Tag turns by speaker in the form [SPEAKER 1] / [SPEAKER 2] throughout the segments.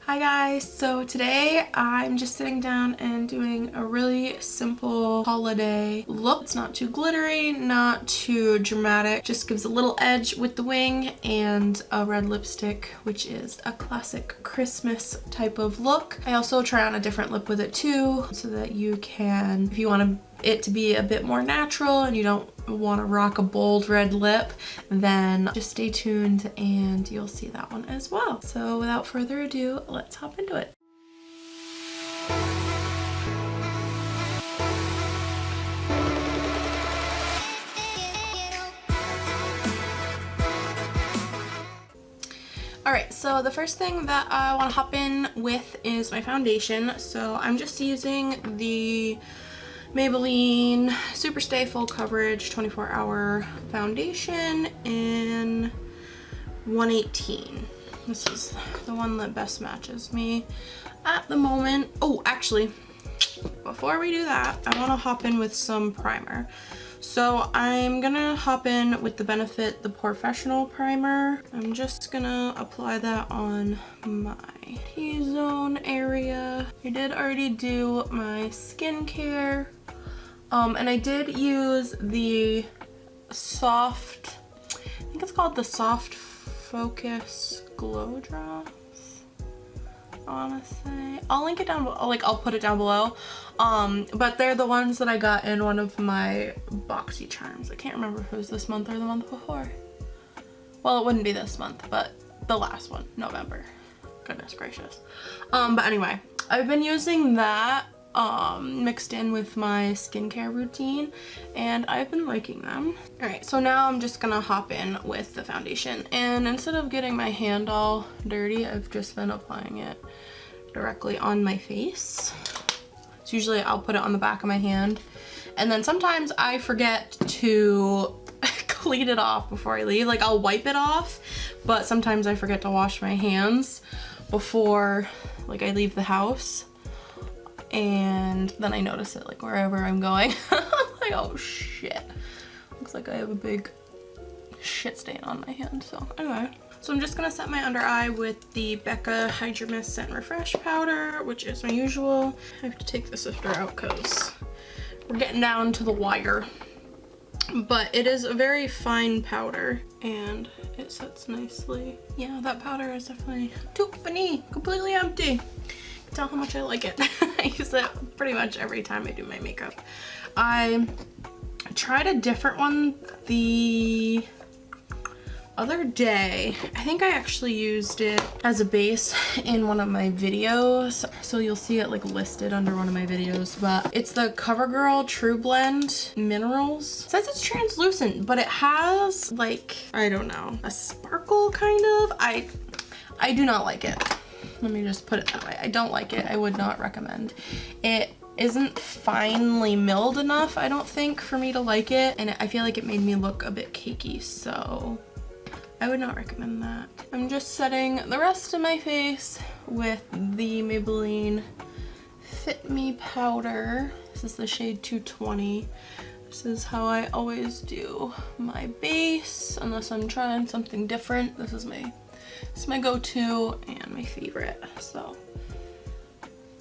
[SPEAKER 1] Hi guys, so today I'm just sitting down and doing a really simple holiday look. It's not too glittery, not too dramatic, just gives a little edge with the wing and a red lipstick, which is a classic Christmas type of look. I also try on a different lip with it too, so that you can, if you want it to be a bit more natural and you don't want to rock a bold red lip, then just stay tuned and you'll see that one as well. So without further ado, let's hop into it. Alright, so the first thing that I want to hop in with is my foundation. So I'm just using the Maybelline Superstay Full Coverage 24-Hour Foundation in 118. This is the one that best matches me at the moment. Oh, actually, before we do that, I want to hop in with some primer. So I'm gonna hop in with the Benefit the Porefessional primer. I'm just gonna apply that on my T-zone area. I did already do my skincare. And I did use the soft, I think it's called the Soft Focus Glow Drops, I wanna say. I'll link it down, I'll put it down below. But they're the ones that I got in one of my boxy charms. I can't remember if it was this month or the month before. Well, it wouldn't be this month, but the last one, November. Goodness gracious. But anyway, I've been using that mixed in with my skincare routine and I've been liking them. Alright, so now I'm just gonna hop in with the foundation, and instead of getting my hand all dirty, I've just been applying it directly on my face. So usually I'll put it on the back of my hand, and then sometimes I forget to clean it off before I leave. Like, I'll wipe it off, but sometimes I forget to wash my hands before I leave the house. And then I notice it wherever I'm going. Like, oh shit. Looks like I have a big shit stain on my hand. So anyway. So I'm just gonna set my under eye with the Becca Hydra-Mist Scent Refresh powder, which is my usual. I have to take the sifter out because we're getting down to the wire. But it is a very fine powder and it sets nicely. Yeah, that powder is definitely too funny, completely empty. Tell how much I like it. I use it pretty much every time I do my makeup. I tried a different one the other day. I think I actually used it as a base in one of my videos, so you'll see it listed under one of my videos, but it's the CoverGirl True Blend Minerals. It says it's translucent, but it has I don't know, a sparkle kind of. I do not like it. Let me just put it that way. I don't like it. I would not recommend. It isn't finely milled enough, I don't think, for me to like it. And I feel like it made me look a bit cakey, so I would not recommend that. I'm just setting the rest of my face with the Maybelline Fit Me powder. This is the shade 220. This is how I always do my base, unless I'm trying something different. This is my go-to and my favorite. So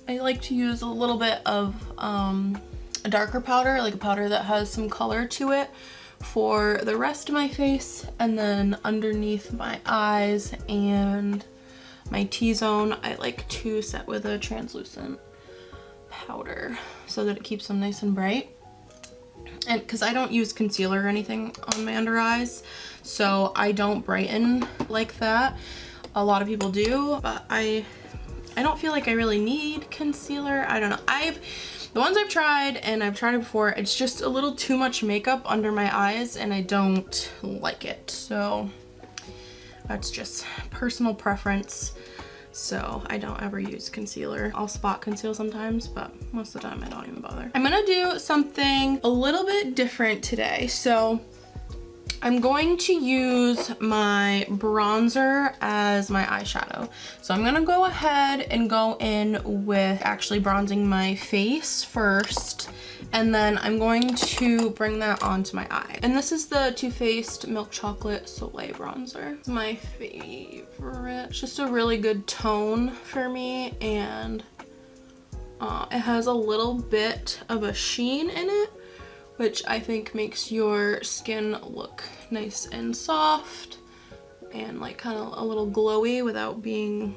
[SPEAKER 1] I like to use a little bit of a darker powder, like a powder that has some color to it, for the rest of my face, and then underneath my eyes and my T-zone I like to set with a translucent powder so that it keeps them nice and bright. And because I don't use concealer or anything on my under eyes, so I don't brighten like that. A lot of people do, but I don't feel like I really need concealer. I don't know. The ones I've tried, and I've tried it before, it's just a little too much makeup under my eyes and I don't like it. So that's just personal preference. So I don't ever use concealer. I'll spot conceal sometimes, but most of the time I don't even bother. I'm gonna do something a little bit different today. So I'm going to use my bronzer as my eyeshadow. So I'm gonna go ahead and go in with actually bronzing my face first, And then I'm going to bring that onto my eye. And this is the Too Faced Milk Chocolate Soleil bronzer. It's my favorite. It's just a really good tone for me, and it has a little bit of a sheen in it, which I think makes your skin look nice and soft and like kind of a little glowy without being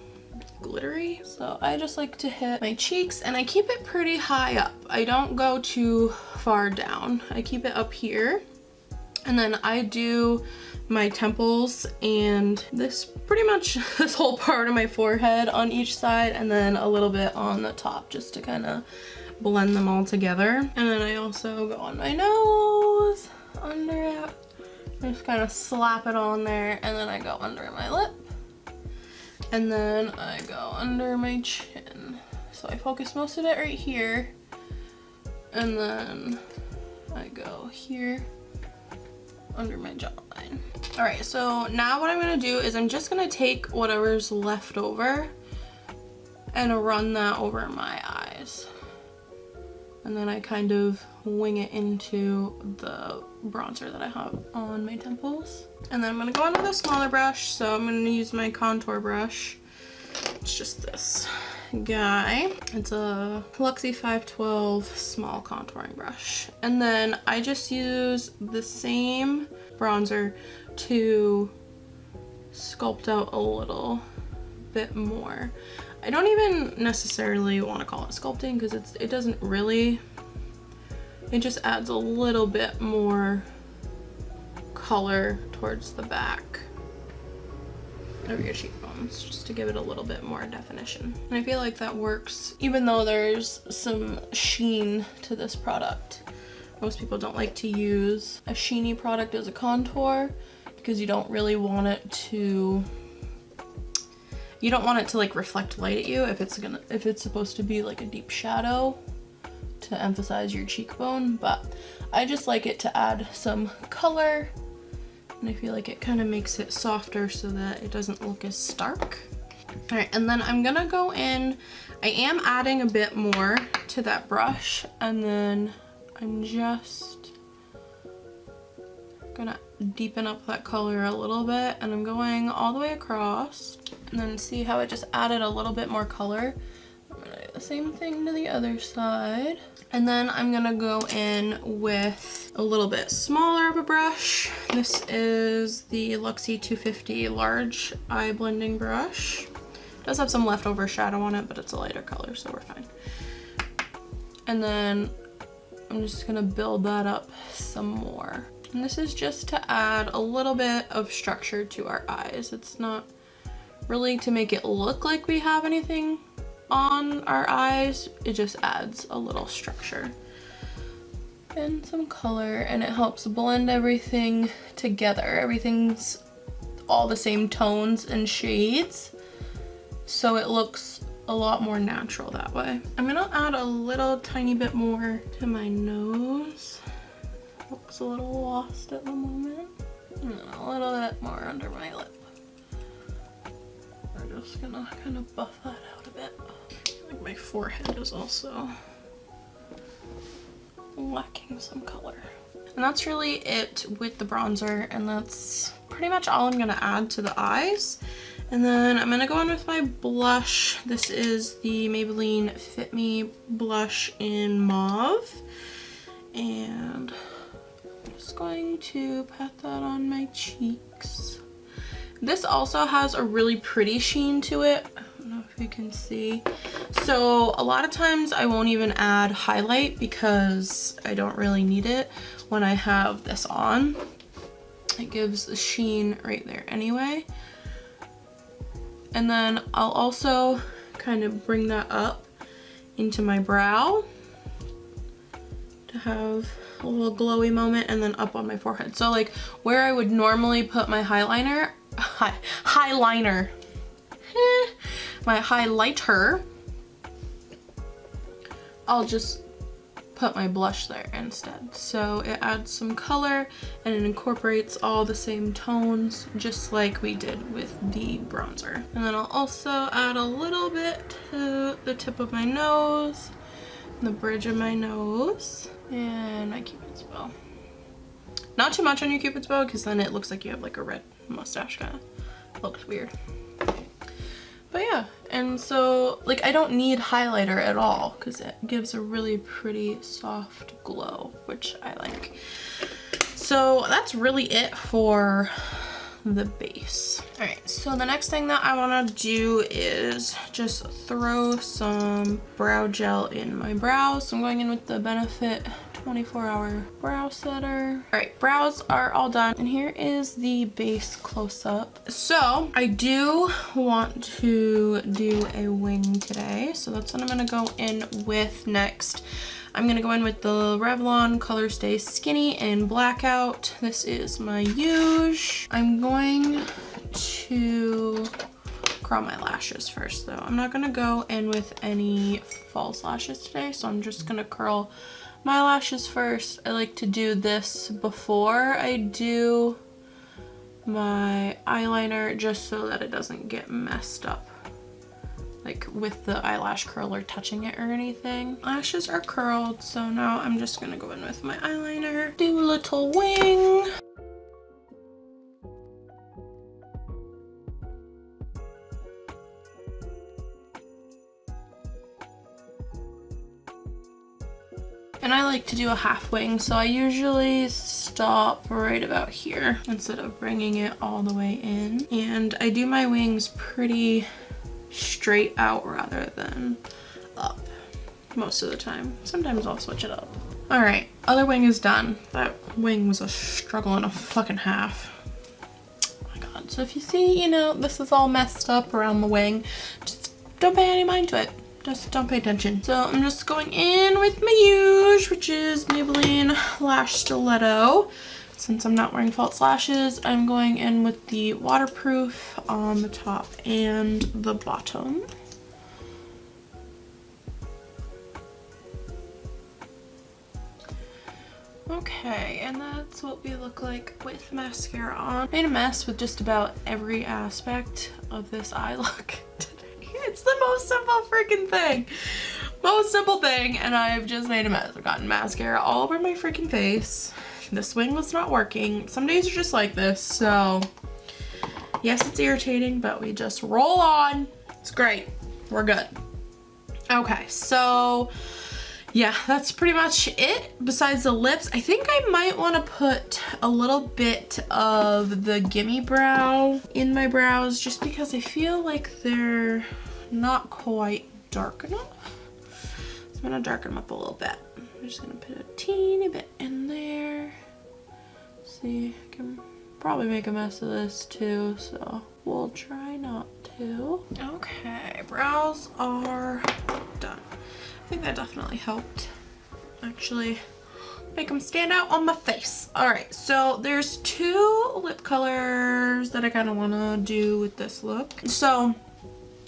[SPEAKER 1] glittery. So I just like to hit my cheeks, and I keep it pretty high up. I don't go too far down. I keep it up here, and then I do my temples and this pretty much this whole part of my forehead on each side, and then a little bit on the top just to kind of blend them all together. And then I also go on my nose, under it, just kind of slap it on there, and then I go under my lip, and then I go under my chin. So I focus most of it right here, and then I go here under my jawline. All right, so now what I'm gonna do is I'm just gonna take whatever's left over and run that over my eyes. And then I kind of wing it into the bronzer that I have on my temples. And then I'm gonna go in with a smaller brush. So I'm gonna use my contour brush. It's just this guy. It's a Luxie 512 small contouring brush. And then I just use the same bronzer to sculpt out a little bit more. I don't even necessarily want to call it sculpting because it doesn't really, it just adds a little bit more color towards the back of your cheekbones, just to give it a little bit more definition. And I feel like that works even though there's some sheen to this product. Most people don't like to use a sheeny product as a contour because you don't really want it to, you don't want it to like reflect light at you if it's supposed to be like a deep shadow to emphasize your cheekbone. But I just like it to add some color, and I feel like it kind of makes it softer so that it doesn't look as stark. All right, and then I'm gonna go in, I am adding a bit more to that brush, and then I'm just gonna deepen up that color a little bit, and I'm going all the way across, and then see how it just added a little bit more color. I'm gonna do the same thing to the other side. And then I'm gonna go in with a little bit smaller of a brush. This is the Luxie 250 large eye blending brush. It does have some leftover shadow on it, but it's a lighter color, so we're fine. And then I'm just gonna build that up some more. And this is just to add a little bit of structure to our eyes. It's not really to make it look like we have anything on our eyes. It just adds a little structure and some color, and it helps blend everything together. Everything's all the same tones and shades, so it looks a lot more natural that way. I'm gonna add a little tiny bit more to my nose. Looks a little lost at the moment. And then a little bit more under my lip. We're just gonna kind of buff that out a bit. I feel like my forehead is also lacking some color. And that's really it with the bronzer, and that's pretty much all I'm gonna add to the eyes. And then I'm gonna go in with my blush. This is the Maybelline Fit Me blush in Mauve. And I'm just going to pat that on my cheeks. This also has a really pretty sheen to it. I don't know if you can see. So a lot of times I won't even add highlight because I don't really need it when I have this on. It gives a sheen right there anyway. And then I'll also kind of bring that up into my brow to have a little glowy moment, and then up on my forehead. So like where I would normally put my my highlighter, I'll just put my blush there instead. So it adds some color and it incorporates all the same tones just like we did with the bronzer. And then I'll also add a little bit to the tip of my nose the bridge of my nose and my Cupid's bow. Not too much on your Cupid's bow because then it looks like you have like a red mustache, kind of looks weird. But yeah, and so like I don't need highlighter at all because it gives a really pretty soft glow, which I like. So that's really it for the base. All right, so the next thing that I want to do is just throw some brow gel in my brows. So I'm going in with the Benefit 24-hour brow setter. All right, brows are all done, and here is the base close-up. So I do want to do a wing today, so that's what I'm gonna go in with next. I'm gonna go in with the Revlon Color Stay Skinny in Blackout. This is my Huge. I'm going to curl my lashes first though. I'm not gonna go in with any false lashes today, so I'm just gonna curl my lashes first. I like to do this before I do my eyeliner just so that it doesn't get messed up, like with the eyelash curler touching it or anything. Lashes are curled, so now I'm just gonna go in with my eyeliner, do a little wing. And I like to do a half wing, so I usually stop right about here instead of bringing it all the way in. And I do my wings pretty straight out rather than up most of the time. Sometimes I'll switch it up. All right, other wing is done. That wing was a struggle and a fucking half. Oh my god. So if you see, you know, this is all messed up around the wing, just don't pay any mind to it. Just don't pay attention. So I'm just going in with my Huge, which is Maybelline Lash Stiletto. Since I'm not wearing false lashes, I'm going in with the waterproof on the top and the bottom. Okay, and that's what we look like with mascara on. Made a mess with just about every aspect of this eye look today. It's the most simple freaking thing. Most simple thing, and I've just made a mess. I've gotten mascara all over my freaking face. This wing was not working. Some days are just like this, so yes, it's irritating, but we just roll on. It's great. We're good. Okay, so yeah, that's pretty much it. Besides the lips, I think I might want to put a little bit of the Gimme Brow in my brows just because I feel like they're not quite dark enough. So I'm gonna darken them up a little bit. I'm just gonna put a teeny bit in there. See, I can probably make a mess of this too, so we'll try not to. Okay, brows are done. I think that definitely helped actually make them stand out on my face. All right, so there's two lip colors that I kind of want to do with this look. So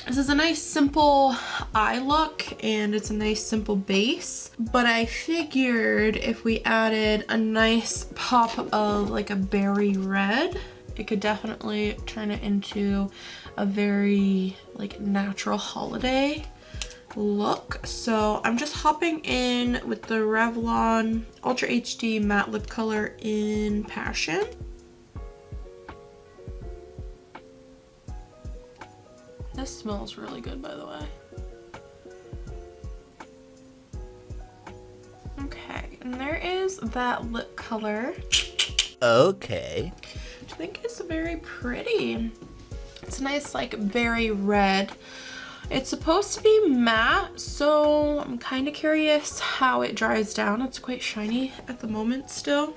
[SPEAKER 1] this is a nice simple eye look and it's a nice simple base, but I figured if we added a nice pop of like a berry red, it could definitely turn it into a very like natural holiday look. So I'm just hopping in with the Revlon Ultra HD Matte Lip Color in Passion. This smells really good, by the way. Okay, and there is that lip color.
[SPEAKER 2] Okay.
[SPEAKER 1] Which I think is very pretty. It's nice, like berry red. It's supposed to be matte, so I'm kind of curious how it dries down. It's quite shiny at the moment still.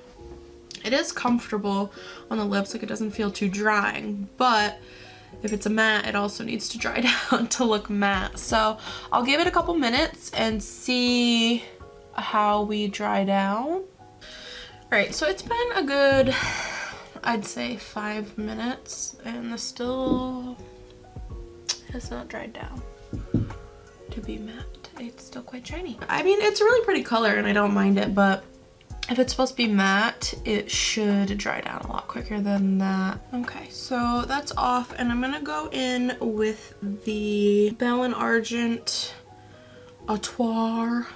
[SPEAKER 1] It is comfortable on the lips, like it doesn't feel too drying, but if it's a matte, it also needs to dry down to look matte. So I'll give it a couple minutes and see how we dry down. All right, so it's been a good, I'd say 5 minutes, and this still has not dried down to be matte. It's still quite shiny. I mean, it's a really pretty color and I don't mind it, but if it's supposed to be matte, it should dry down a lot quicker than that. Okay, so that's off, and I'm gonna go in with the Bell & Argent Atoir.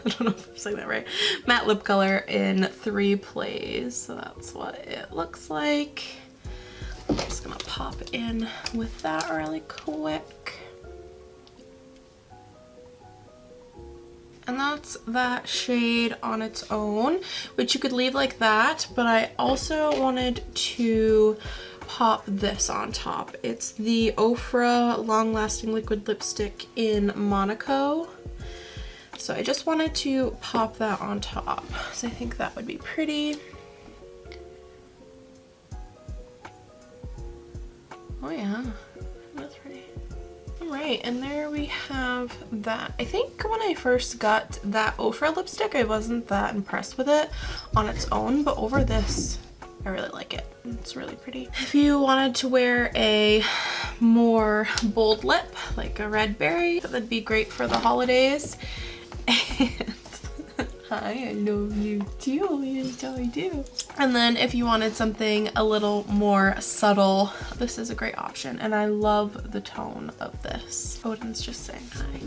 [SPEAKER 1] I don't know if I'm saying that right. Matte lip color in 3 plays. So that's what it looks like. I'm just gonna pop in with that really quick. And that's that shade on its own, which you could leave like that, but I also wanted to pop this on top. It's the Ofra Long Lasting Liquid Lipstick in Monaco. So I just wanted to pop that on top. So I think that would be pretty. Oh yeah, that's pretty. Alright, and there we have that. I think when I first got that Ofra lipstick, I wasn't that impressed with it on its own, but over this, I really like it. It's really pretty. If you wanted to wear a more bold lip, like a red berry, that'd be great for the holidays. And hi, I love you too, yes I do. And then if you wanted something a little more subtle, this is a great option, and I love the tone of this. Odin's just saying hi.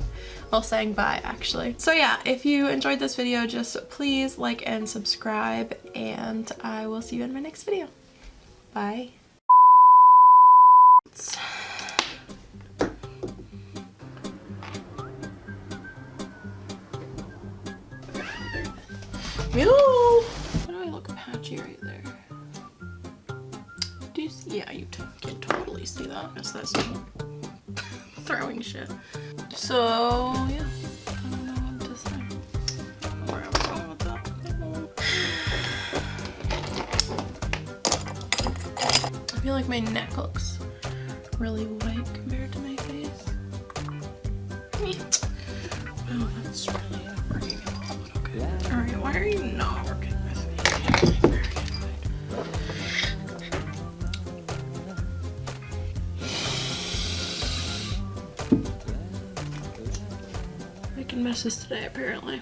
[SPEAKER 1] Well, saying bye actually. So yeah, if you enjoyed this video, just please like and subscribe, and I will see you in my next video. Bye. Ew! Why do I look patchy right there? Do you see? Yeah, you can totally see that. Yes, that's me. Throwing shit. So, yeah. I don't know what to say. Where I was going with that. I feel like my neck looks really white compared to my face. Oh, that's really working out a little good. Alright, why are you not working with me? Making messes today, apparently.